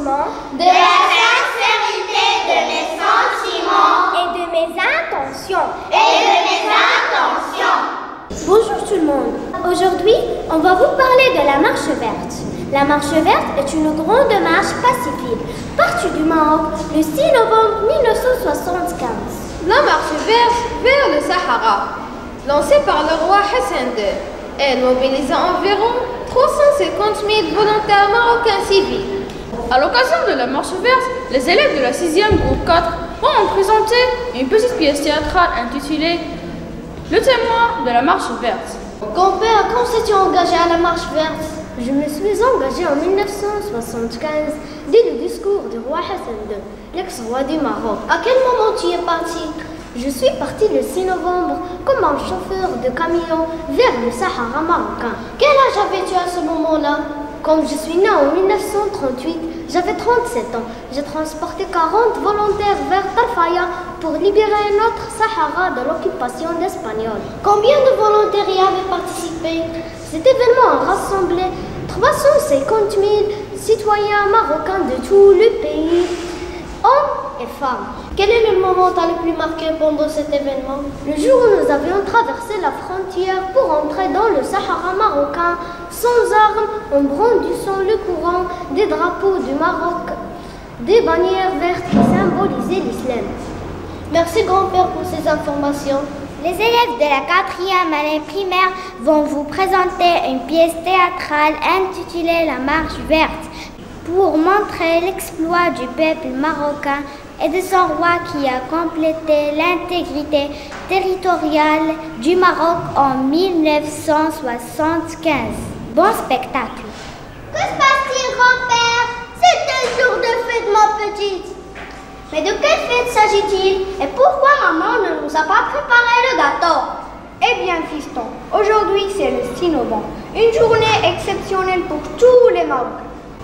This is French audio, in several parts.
sentiments, de la sincérité de mes sentiments et de mes intentions. Bonjour tout le monde. Aujourd'hui, on va vous parler de la marche verte. La marche verte est une grande marche pacifique partie du Maroc le 6 novembre 1975. La marche verte vers le Sahara, lancée par le roi Hassan II, elle mobilisa environ 350 000 volontaires marocains civils. À l'occasion de la marche verte, les élèves de la 6e groupe 4 ont présenté une petite pièce théâtrale intitulée Le témoin de la marche verte. Grand-père, quand s'est-tu engagé à la marche verte? Je me suis engagée en 1975 dès le discours du roi Hassan II, l'ex-roi du Maroc. À quel moment tu y es parti? Je suis partie le 6 novembre comme un chauffeur de camion vers le Sahara marocain. Quel âge avais-tu à ce moment-là? Comme je suis née en 1938, j'avais 37 ans. J'ai transporté 40 volontaires vers Tarfaya pour libérer notre Sahara de l'occupation d'Espagnols. Combien de volontaires y avaient participé? Cet événement a rassemblé 350 000 citoyens marocains de tout le pays, hommes et femmes. Quel est le moment qui t'a le plus marqué pendant cet événement? Le jour où nous avions traversé la frontière pour entrer dans le Sahara marocain, sans armes, en brandissant le courant des drapeaux du Maroc, des bannières vertes qui symbolisaient l'islam. Merci grand-père pour ces informations. Les élèves de la 4e année primaire vont vous présenter une pièce théâtrale intitulée La marche verte pour montrer l'exploit du peuple marocain et de son roi qui a complété l'intégrité territoriale du Maroc en 1975. Bon spectacle. Que se passe-t-il, grand-père? C'est un jour de fête, ma petite. Mais de quelle fête s'agit-il? Et pourquoi maman ne nous a pas préparé le gâteau? Eh bien, fiston, aujourd'hui c'est le 6 novembre. Une journée exceptionnelle pour tous les Marocains.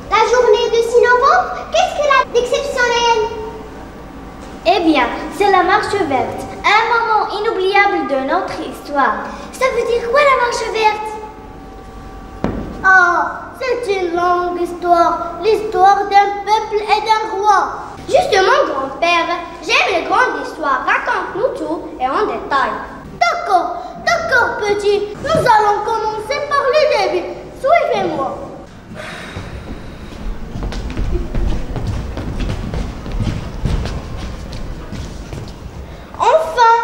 La journée du 6 novembre, qu'est-ce qu'elle a d'exceptionnel? Eh bien, c'est la marche verte, un moment inoubliable de notre histoire. Ça veut dire quoi la marche verte? Oh, c'est une longue histoire, l'histoire d'un peuple et d'un roi. Justement, grand-père, j'aime les grandes histoires. Raconte-nous tout et en détail. D'accord, petit. Nous allons commencer par le début. Suivez-moi. Enfin,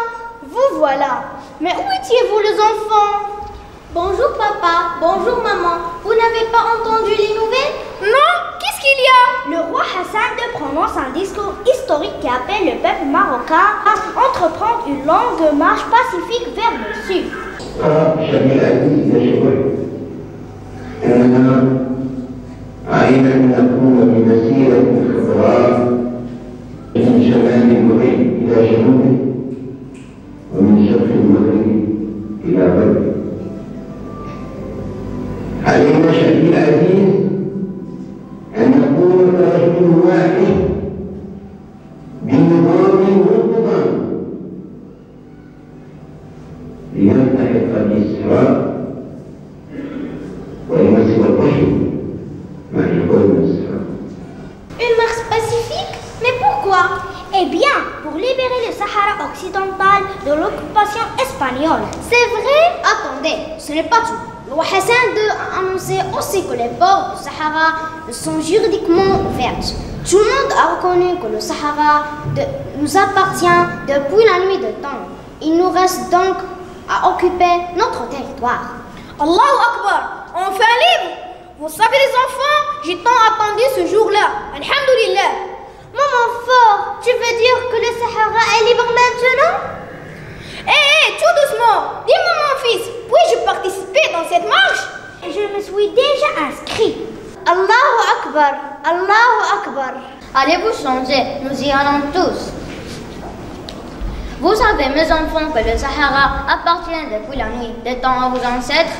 vous voilà. Mais où étiez-vous les enfants? Bonjour papa, bonjour maman. Vous n'avez pas entendu les nouvelles? Non, qu'est-ce qu'il y a? Le roi Hassan II prononce un discours historique qui appelle le peuple marocain à entreprendre une longue marche pacifique vers le sud. ومن شرق المغرب إلى غرب علينا شعبي العزيز أن نكون كرجل واحد بنظام منتظم لنلتحق بالإسراء ولنصل الرحم مع الإخوان والإسراء. Une marche pacifique? Mais pourquoi? Eh bien, pour libérer le Sahara occidental de l'occupation espagnole. C'est vrai? Attendez, ce n'est pas tout. Le roi Hassan II a annoncé aussi que les ports du Sahara sont juridiquement ouverts. Tout le monde a reconnu que le Sahara nous appartient depuis la nuit de temps. Il nous reste donc à occuper notre territoire. Allahu Akbar, enfin libre! Vous savez les enfants, j'ai tant attendu ce jour-là. Alhamdulillah. Maman fort, tu veux dire que le Sahara est libre maintenant? Hé, tout doucement. Dis-moi mon fils, puis-je participer dans cette marche? Je me suis déjà inscrit. Allahu Akbar, Allahu Akbar. Allez-vous changer, nous y allons tous. Vous savez, mes enfants, que le Sahara appartient depuis la nuit des temps à vos ancêtres.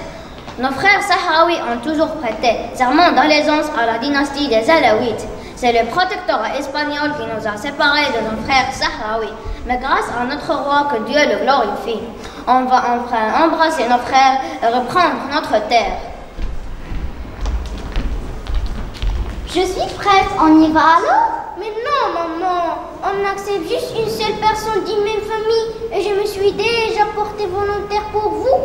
Nos frères sahraouis ont toujours prêté serment d'allégeance à la dynastie des Alaouites. C'est le protectorat espagnol qui nous a séparés de nos frères sahraouis. Mais grâce à notre roi, que Dieu le glorifie, on va enfin embrasser nos frères et reprendre notre terre. Je suis prête, on y va alors? Mais non, maman, on accepte juste une seule personne d'une même famille et je me suis déjà portée volontaire pour vous.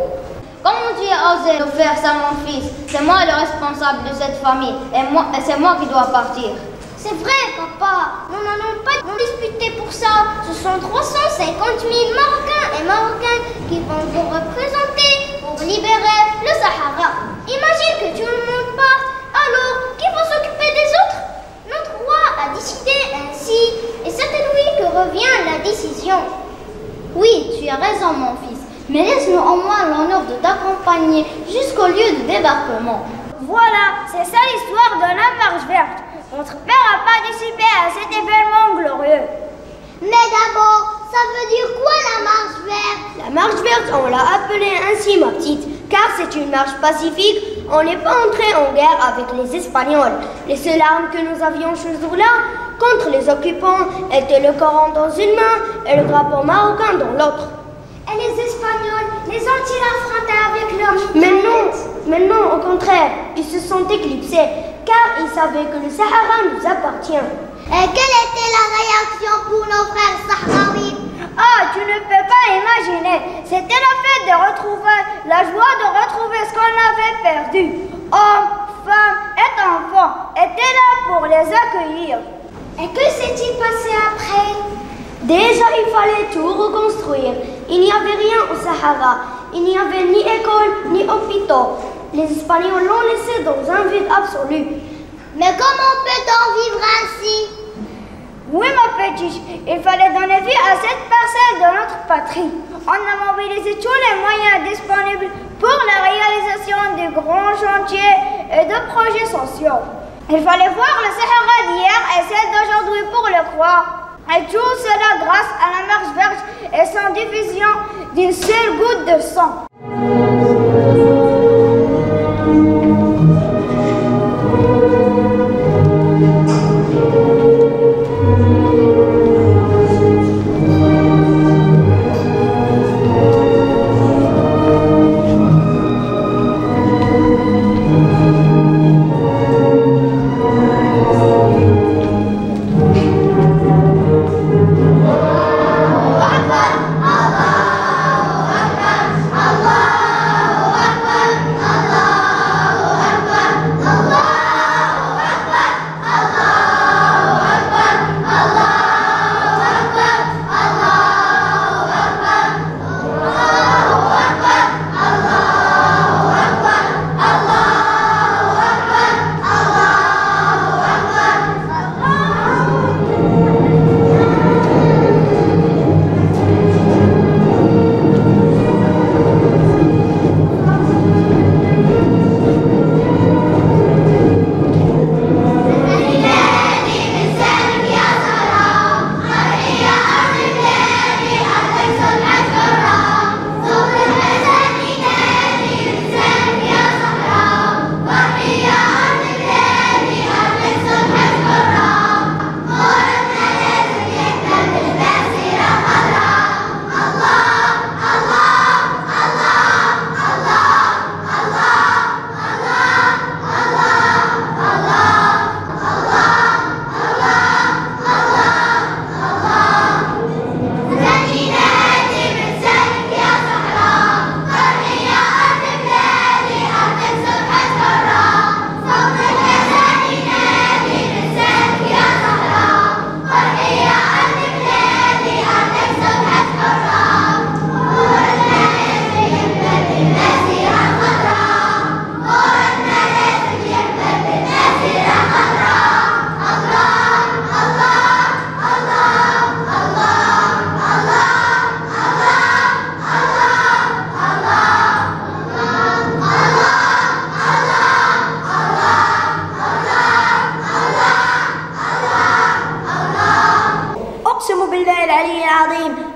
Comment tu as osé nous faire ça, mon fils? C'est moi le responsable de cette famille et c'est moi qui dois partir. C'est vrai, papa, nous n'allons pas nous disputer pour ça. Ce sont 350 000 Marocains et Marocaines qui vont vous représenter pour libérer le Sahara. Imagine que tout le monde parte, alors qui va s'occuper des autres? Notre roi a décidé ainsi et c'est à lui que revient la décision. Oui, tu as raison, mon fils, mais laisse-nous au moins l'honneur de t'accompagner jusqu'au lieu de débarquement. Voilà, c'est ça l'histoire de la marche verte. Notre père a participé à cet événement glorieux. Mais d'abord, ça veut dire quoi la marche verte? La marche verte, on l'a appelée ainsi, ma petite, car c'est une marche pacifique. On n'est pas entré en guerre avec les Espagnols. Les seules armes que nous avions ce jour-là contre les occupants étaient le Coran dans une main et le drapeau marocain dans l'autre. Et les Espagnols, les ont-ils affrontés avec leurs mitraillettes? Mais non, au contraire, ils se sont éclipsés, car ils savaient que le Sahara nous appartient. Et quelle était la réaction pour nos frères sahraouis? Ah, tu ne peux pas imaginer. C'était la fête de retrouver, la joie de retrouver ce qu'on avait perdu. Hommes, femmes et enfants étaient là pour les accueillir. Et que s'est-il passé après? Déjà, il fallait tout reconstruire. Il n'y avait rien au Sahara. Il n'y avait ni école, ni hôpitaux. Les Espagnols l'ont laissé dans un vide absolu. Mais comment peut-on vivre ainsi? Oui, ma petite, il fallait donner vie à cette parcelle de notre patrie. On a mobilisé tous les moyens disponibles pour la réalisation de grands chantiers et de projets sociaux. Il fallait voir le Sahara d'hier et celle d'aujourd'hui pour le croire. Et tout cela grâce à la marche verte et sans diffusion d'une seule goutte de sang.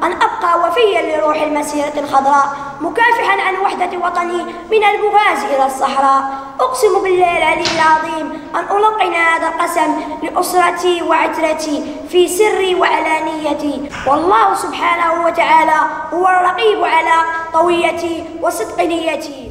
أن أبقى وفيا لروح المسيرة الخضراء مكافحا عن وحدة وطني من البغاز إلى الصحراء. أقسم بالله العلي العظيم أن ألقن هذا القسم لأسرتي وعترتي في سري وعلانيتي، والله سبحانه وتعالى هو الرقيب على طويتي وصدق نيتي.